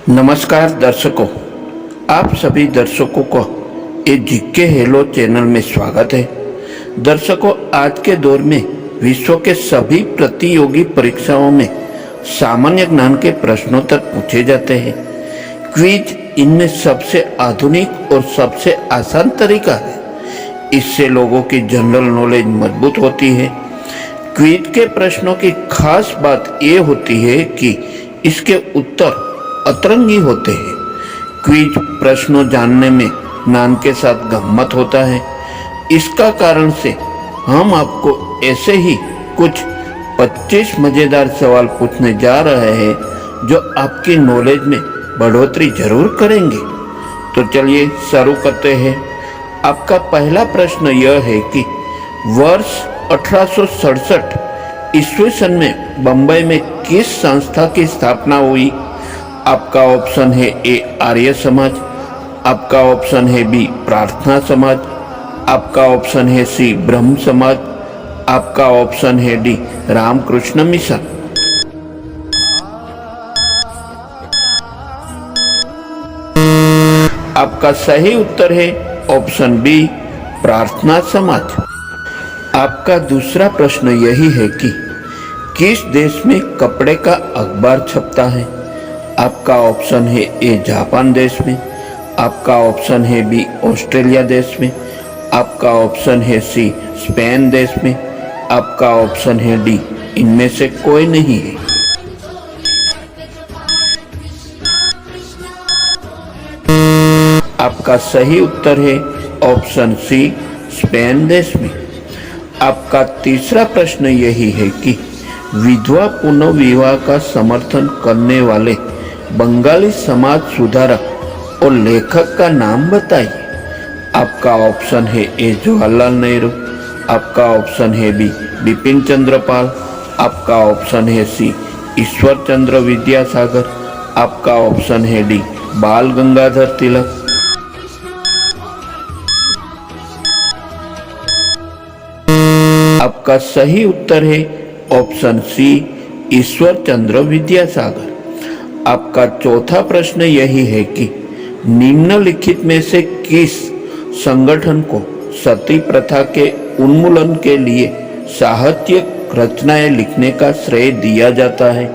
नमस्कार दर्शकों, आप सभी दर्शकों को ये जीके हेलो चैनल में स्वागत है। दर्शकों, आज के दौर में विश्व के सभी प्रतियोगी परीक्षाओं में सामान्य ज्ञान के प्रश्नोत्तर पूछे जाते हैं। क्विज इनमें सबसे आधुनिक और सबसे आसान तरीका है। इससे लोगों की जनरल नॉलेज मजबूत होती है। क्विज के प्रश्नों की खास बात ये होती है कि इसके उत्तर अतरंगी होते हैं। क्विज प्रश्नों जानने में ज्ञान के साथ गम्मत होता है। इसका कारण से हम आपको ऐसे ही कुछ 25 मजेदार सवाल पूछने जा रहे हैं जो आपकी नॉलेज में बढ़ोतरी जरूर करेंगे। तो चलिए शुरू करते हैं। आपका पहला प्रश्न यह है कि वर्ष 1867 ईस्वी सन में बंबई में किस संस्था की स्थापना हुई? आपका ऑप्शन है ए आर्य समाज, आपका ऑप्शन है बी प्रार्थना समाज, आपका ऑप्शन है सी ब्रह्म समाज, आपका ऑप्शन है डी रामकृष्ण मिशन। आपका सही उत्तर है ऑप्शन बी प्रार्थना समाज। आपका दूसरा प्रश्न यही है कि किस देश में कपड़े का अखबार छपता है? आपका ऑप्शन है ए जापान देश में, आपका ऑप्शन है बी ऑस्ट्रेलिया देश में, आपका ऑप्शन है सी स्पेन देश में, आपका ऑप्शन है डी इनमें से कोई नहीं है। आपका सही उत्तर है ऑप्शन सी स्पेन देश में। आपका तीसरा प्रश्न यही है कि विधवा पुनर्विवाह का समर्थन करने वाले बंगाली समाज सुधारक और लेखक का नाम बताइए। आपका ऑप्शन है ए जवाहरलाल नेहरू, आपका ऑप्शन है बी बिपिन चंद्र पाल, आपका ऑप्शन है सी ईश्वर चंद्र विद्यासागर, आपका ऑप्शन है डी बाल गंगाधर तिलक। आपका सही उत्तर है ऑप्शन सी ईश्वर चंद्र विद्यासागर। आपका चौथा प्रश्न यही है कि निम्नलिखित में से किस संगठन को सती प्रथा के उन्मूलन के लिए साहित्यिक रचनाएं लिखने का श्रेय दिया जाता है?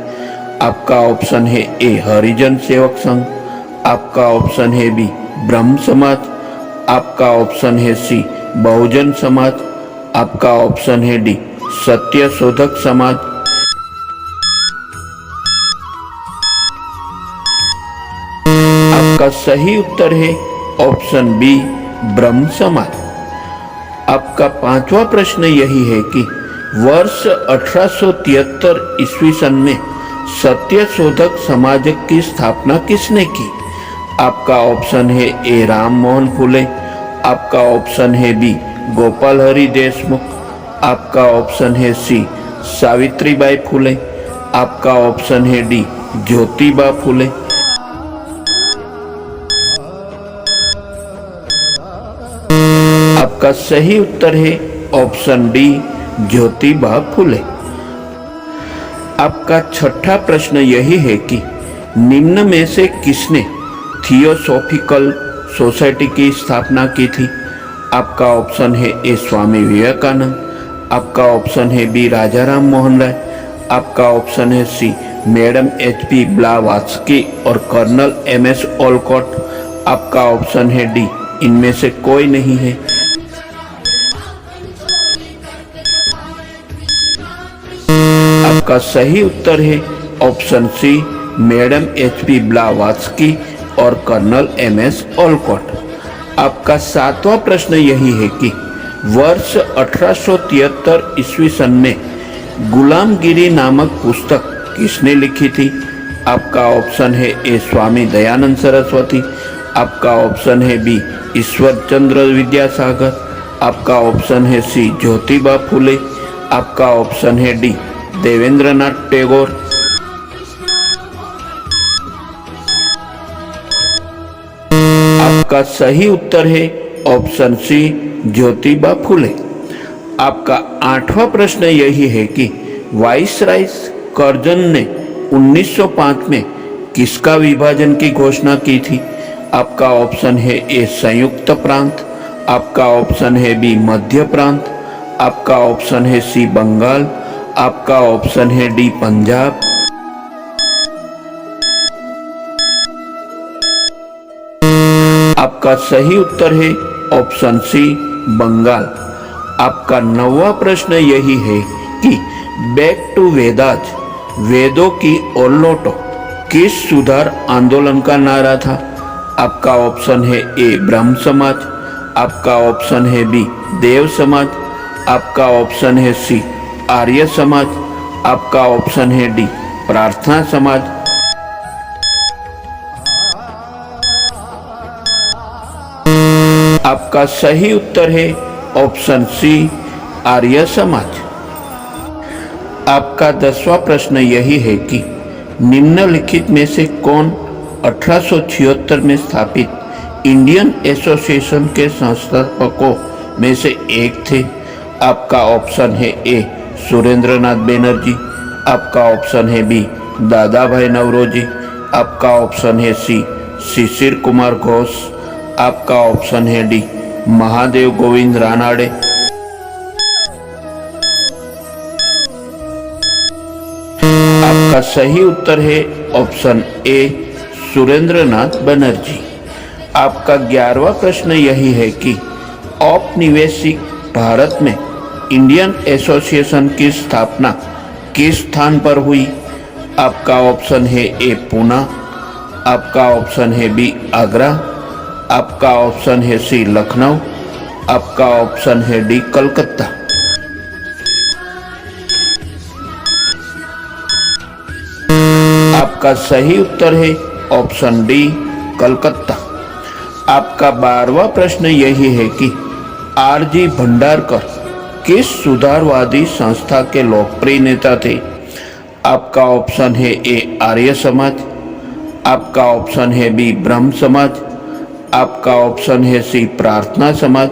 आपका ऑप्शन है ए हरिजन सेवक संघ, आपका ऑप्शन है बी ब्रह्म समाज, आपका ऑप्शन है सी बहुजन समाज, आपका ऑप्शन है डी सत्य शोधक समाज। आपका सही उत्तर है ऑप्शन बी ब्रह्म समाज। आपका पांचवा प्रश्न यही है कि वर्ष 1873 ईस्वी सन में सत्य शोधक समाज की स्थापना किसने की? आपका ऑप्शन है ए राम मोहन फुले, आपका ऑप्शन है बी गोपाल हरि देशमुख, आपका ऑप्शन है सी सावित्रीबाई फुले, आपका ऑप्शन है डी ज्योतिबा फुले। आपका सही उत्तर है ऑप्शन डी ज्योतिबा फुले। आपका छठा प्रश्न यही है कि निम्न में से किसने थियोसॉफिकल सोसाइटी की स्थापना की थी? आपका ऑप्शन है ए स्वामी विवेकानंद, आपका ऑप्शन है बी राजा राम मोहन राय, आपका ऑप्शन है सी मैडम HP ब्लावात्स्की और कर्नल MS ओलकॉट, आपका ऑप्शन है डी इनमें से कोई नहीं है। आपका सही उत्तर है option C madam HP Blavatsky और कर्नल MS ओलकॉट। आपका सातवां प्रश्न यही है कि वर्ष 1873 ईस्वी सन में गुलामगिरी नामक पुस्तक किसने लिखी थी? आपका ऑप्शन है ए स्वामी दयानंद सरस्वती, आपका ऑप्शन है बी ईश्वर चंद्र विद्यासागर, आपका ऑप्शन है सी ज्योतिबा फुले, आपका ऑप्शन है डी देवेंद्रनाथ टैगोर। आपका सही उत्तर है ऑप्शन सी ज्योतिबा फुले। आपका आठवां प्रश्न यही है कि वाइसराय कर्जन ने 1905 में किसका विभाजन की घोषणा की थी? आपका ऑप्शन है ए संयुक्त प्रांत, आपका ऑप्शन है बी मध्य प्रांत, आपका ऑप्शन है सी बंगाल, आपका ऑप्शन है डी पंजाब। आपका सही उत्तर है ऑप्शन सी बंगाल। आपका 9वां प्रश्न यही है कि बैक टू वेदाज, वेदों की ओर लौटो, किस सुधार आंदोलन का नारा था? आपका ऑप्शन है ए ब्रह्म समाज, आपका ऑप्शन है बी देव समाज, आपका ऑप्शन है सी आर्य समाज, आपका ऑप्शन है डी प्रार्थना समाज। आपका सही उत्तर है ऑप्शन सी आर्य समाज। आपका 10वां प्रश्न यही है कि निम्नलिखित में से कौन 1876 में स्थापित इंडियन एसोसिएशन के संस्थापकों में से एक थे? आपका ऑप्शन है ए सुरेंद्रनाथ बैनर्जी, आपका ऑप्शन है बी दादा भाई नौरोजी, आपका ऑप्शन है सी शिशिर कुमार घोष, आपका ऑप्शन है डी महादेव गोविंद रानाडे। आपका सही उत्तर है ऑप्शन ए सुरेंद्रनाथ बनर्जी। आपका 11वां प्रश्न यही है कि औपनिवेशिक भारत में इंडियन एसोसिएशन की स्थापना किस स्थान पर हुई? आपका ऑप्शन है ए पूना, आपका ऑप्शन है बी आगरा, आपका ऑप्शन है सी लखनऊ, आपका ऑप्शन है डी कलकत्ता। आपका सही उत्तर है ऑप्शन डी कलकत्ता। आपका 12वां प्रश्न यही है कि आरजी भंडारकर किस सुधारवादी संस्था के लोकप्रिय नेता थे? आपका ऑप्शन है ए आर्य समाज, आपका ऑप्शन है बी ब्रह्म समाज, आपका ऑप्शन है सी प्रार्थना समाज,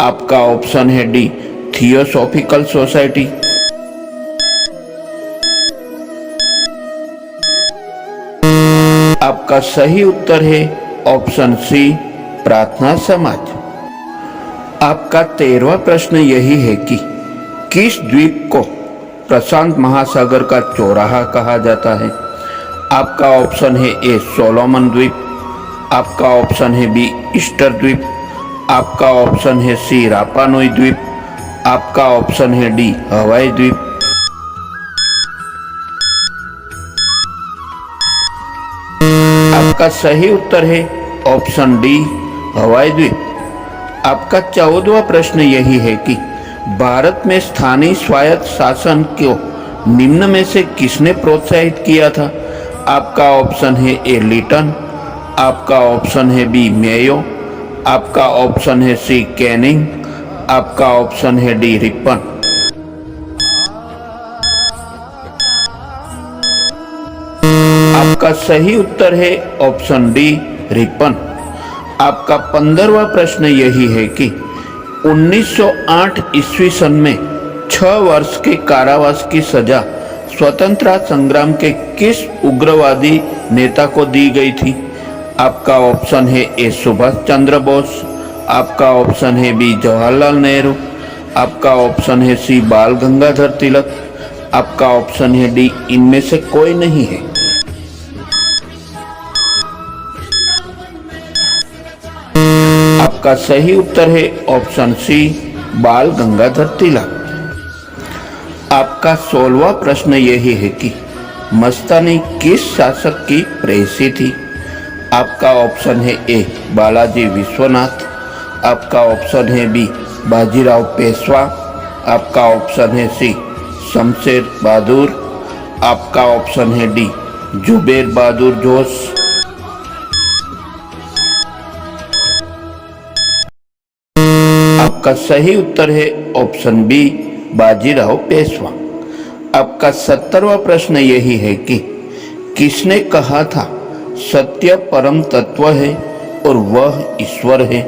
आपका ऑप्शन है डी थियोसॉफिकल सोसाइटी। आपका सही उत्तर है ऑप्शन सी प्रार्थना समाज। आपका 13वां प्रश्न यही है कि किस द्वीप को प्रशांत महासागर का चौराहा कहा जाता है? आपका ऑप्शन है ए सोलोमन द्वीप, आपका ऑप्शन है बी ईस्टर द्वीप, आपका ऑप्शन है सी रापानोई द्वीप, आपका ऑप्शन है डी हवाई द्वीप। आपका सही उत्तर है ऑप्शन डी हवाई द्वीप। आपका 14वां प्रश्न यही है कि भारत में स्थानीय स्वायत्त शासन को निम्न में से किसने प्रोत्साहित किया था? आपका ऑप्शन है ए लिटन, आपका ऑप्शन है बी मेयो, आपका ऑप्शन है सी कैनिंग, आपका ऑप्शन है डी रिपन। आपका सही उत्तर है ऑप्शन डी रिपन। आपका 15वां प्रश्न यही है कि 1908 ईस्वी सन में 6 वर्ष के कारावास की सजा स्वतंत्रता संग्राम के किस उग्रवादी नेता को दी गई थी? आपका ऑप्शन है ए सुभाष चंद्र बोस, आपका ऑप्शन है बी जवाहरलाल नेहरू, आपका ऑप्शन है सी बाल गंगाधर तिलक, आपका ऑप्शन है डी इनमें से कोई नहीं है। आपका सही उत्तर है ऑप्शन सी बाल गंगाधर तिलक। आपका 16वां प्रश्न यही है कि मस्तानी किस शासक की प्रेयसी थी? आपका ऑप्शन है ए बालाजी विश्वनाथ, आपका ऑप्शन है बी बाजीराव पेशवा, आपका ऑप्शन है सी शमशेर बहादुर, आपका ऑप्शन है डी जुबेर बहादुर जोश। आपका सही उत्तर है ऑप्शन बी बाजीराव पेशवा। आपका 17वां प्रश्न यही है कि किसने कहा था सत्य परम तत्व है और वह ईश्वर है?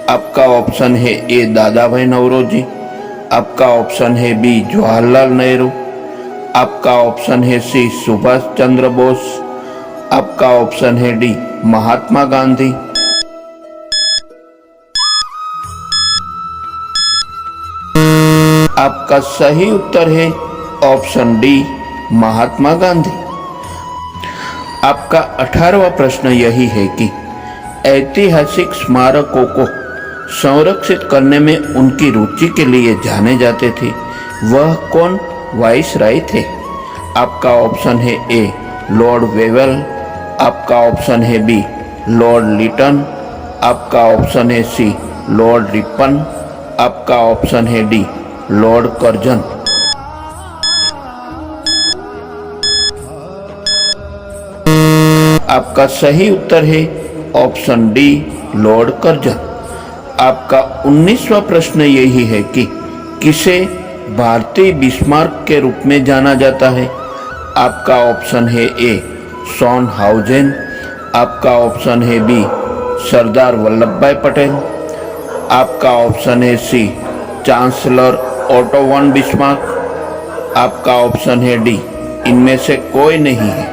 आपका ऑप्शन है ए दादा भाई नौरोजी, आपका ऑप्शन है बी जवाहरलाल नेहरू, आपका ऑप्शन है सी सुभाष चंद्र बोस, आपका ऑप्शन है डी महात्मा गांधी। आपका सही उत्तर है ऑप्शन डी महात्मा गांधी। आपका 18वां प्रश्न यही है कि ऐतिहासिक स्मारकों को संरक्षित करने में उनकी रुचि के लिए जाने जाते थे, वह कौन वाइसराय थे? आपका ऑप्शन है ए लॉर्ड वेवेल, आपका ऑप्शन है बी लॉर्ड लिटन, आपका ऑप्शन है सी लॉर्ड रिपन, आपका ऑप्शन है डी लॉर्ड कर्जन। आपका सही उत्तर है ऑप्शन डी लॉर्ड कर्जन। आपका 19वां प्रश्न यही है कि किसे भारतीय बिस्मार्क के रूप में जाना जाता है? आपका ऑप्शन है ए शॉनहाउजेन, आपका ऑप्शन है बी सरदार वल्लभ भाई पटेल, आपका ऑप्शन है सी चांसलर ओटो वन बिस्मार्क, आपका ऑप्शन है डी इनमें से कोई नहीं है।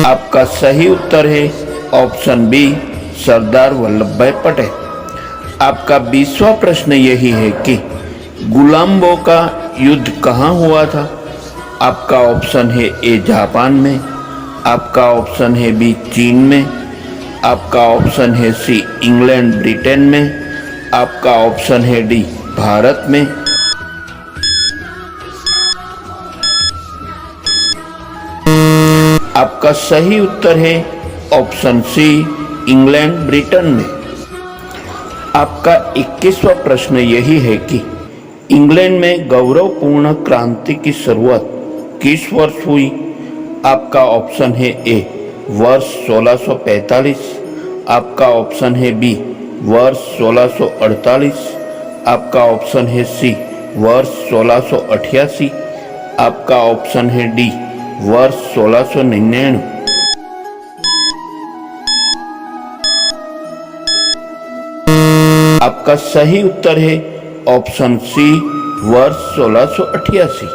आपका सही उत्तर है ऑप्शन बी सरदार वल्लभ भाई पटेल। आपका 20वां प्रश्न यही है कि गुलाम्बो का युद्ध कहाँ हुआ था? आपका ऑप्शन है ए जापान में, आपका ऑप्शन है बी चीन में, आपका ऑप्शन है सी इंग्लैंड ब्रिटेन में, आपका ऑप्शन है डी भारत में। आपका सही उत्तर है ऑप्शन सी इंग्लैंड ब्रिटेन में। आपका 21वां प्रश्न यही है कि इंग्लैंड में गौरवपूर्ण क्रांति की शुरुआत किस वर्ष हुई? आपका ऑप्शन है ए वर्ष 1645, आपका ऑप्शन है बी वर्ष 1648, आपका ऑप्शन है सी वर्ष 1688, आपका ऑप्शन है डी वर्ष 1699। आपका सही उत्तर है ऑप्शन सी वर्ष 1688।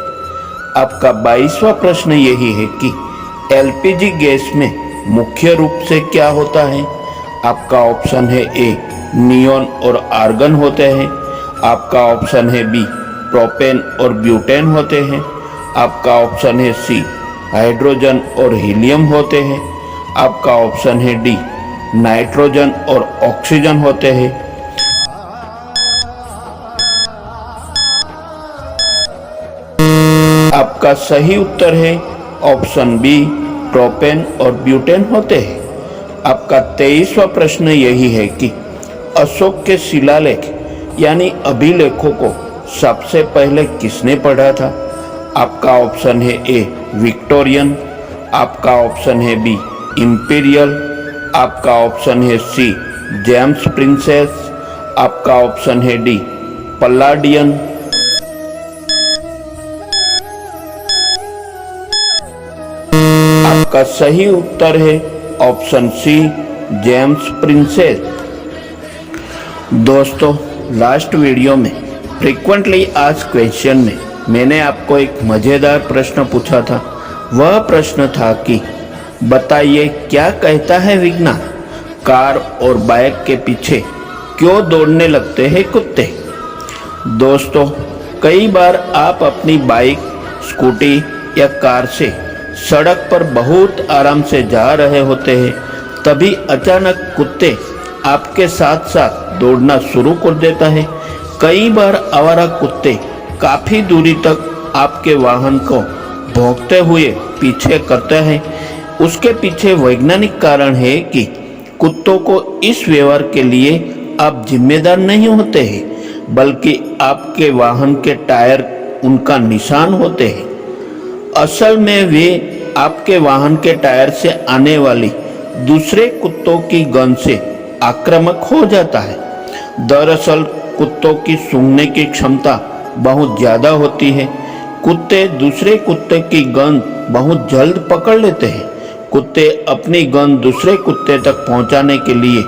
आपका 22वां प्रश्न यही है कि एलपीजी गैस में मुख्य रूप से क्या होता है? आपका ऑप्शन है ए नियोन और आर्गन होते हैं, आपका ऑप्शन है बी प्रोपेन और ब्यूटेन होते हैं, आपका ऑप्शन है सी हाइड्रोजन और हीलियम होते हैं, आपका ऑप्शन है डी नाइट्रोजन और ऑक्सीजन होते हैं। आपका सही उत्तर है ऑप्शन बी प्रोपेन और ब्यूटेन होते हैं। आपका 23वां प्रश्न यही है कि अशोक के शिलालेख यानी अभिलेखों को सबसे पहले किसने पढ़ा था? आपका ऑप्शन है ए विक्टोरियन, आपका ऑप्शन है बी इंपीरियल, आपका ऑप्शन है सी जेम्स प्रिंसेस, आपका ऑप्शन है डी पल्लाडियन। आपका सही उत्तर है ऑप्शन सी जेम्स प्रिंसेस। दोस्तों, लास्ट वीडियो में फ्रीक्वेंटली आस्क्ड क्वेश्चन में मैंने आपको एक मजेदार प्रश्न पूछा था। वह प्रश्न था कि बताइए क्या कहता है विज्ञान, कार और बाइक के पीछे क्यों दौड़ने लगते हैं कुत्ते? दोस्तों, कई बार आप अपनी बाइक, स्कूटी या कार से सड़क पर बहुत आराम से जा रहे होते हैं, तभी अचानक कुत्ते आपके साथ साथ दौड़ना शुरू कर देता है। कई बार आवारा कुत्ते काफी दूरी तक आपके वाहन को भौंकते हुए पीछे करते हैं। उसके पीछे वैज्ञानिक कारण है कि कुत्तों को इस व्यवहार के लिए आप जिम्मेदार नहीं होते हैं, बल्कि आपके वाहन के टायर उनका निशान होते हैं। असल में वे आपके वाहन के टायर से आने वाली दूसरे कुत्तों की गंध से आक्रामक हो जाता है। दरअसल कुत्तों की सूंघने की क्षमता बहुत ज़्यादा होती है। कुत्ते दूसरे कुत्ते की गंध बहुत जल्द पकड़ लेते हैं। कुत्ते अपनी गंध दूसरे कुत्ते तक पहुंचाने के लिए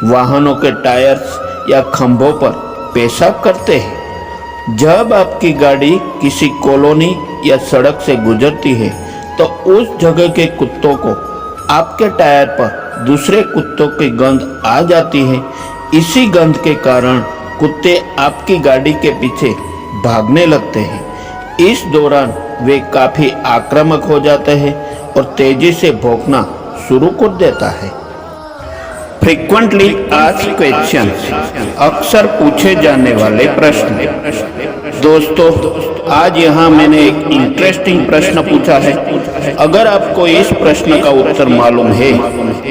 वाहनों के टायर्स या खंभों पर पेशाब करते हैं। जब आपकी गाड़ी किसी कॉलोनी या सड़क से गुजरती है तो उस जगह के कुत्तों को आपके टायर पर दूसरे कुत्तों की गंध आ जाती है। इसी गंध के कारण कुत्ते आपकी गाड़ी के पीछे भागने लगते हैं। इस दौरान वे काफी आक्रामक हो जाते हैं और तेजी से भौंकना शुरू कर देता है। फ्रीक्वेंटली आस्क्ड क्वेश्चंस, अक्सर पूछे जाने वाले प्रश्न। दोस्तों, आज यहाँ मैंने एक इंटरेस्टिंग प्रश्न पूछा है। अगर आपको इस प्रश्न का उत्तर मालूम है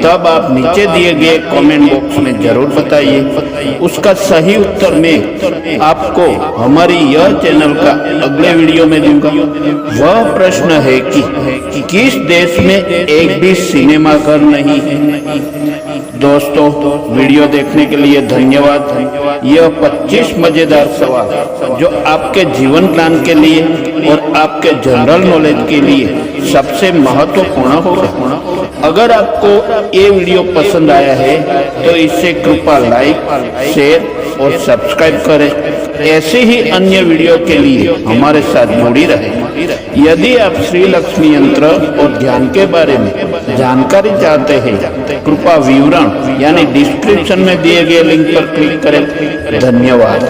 तब आप नीचे दिए गए कमेंट बॉक्स में जरूर बताइए। उसका सही उत्तर मैं आपको हमारी यह चैनल का अगले वीडियो में दूंगा। वह प्रश्न है कि किस देश में एक भी सिनेमा घर नहीं है। दोस्तों, वीडियो देखने के लिए धन्यवाद। यह 25 मजेदार सवाल जो आपके जीवन ज्ञान के लिए और आपके जनरल नॉलेज के लिए सबसे महत्वपूर्ण होगा। अगर आपको ये वीडियो पसंद आया है तो इसे कृपया लाइक, शेयर और सब्सक्राइब करें। ऐसे ही अन्य वीडियो के लिए हमारे साथ जुड़ी रहें। यदि आप श्री लक्ष्मी यंत्र और ध्यान के बारे में जानकारी चाहते हैं, कृपया विवरण यानी डिस्क्रिप्शन में दिए गए लिंक पर क्लिक करें। धन्यवाद।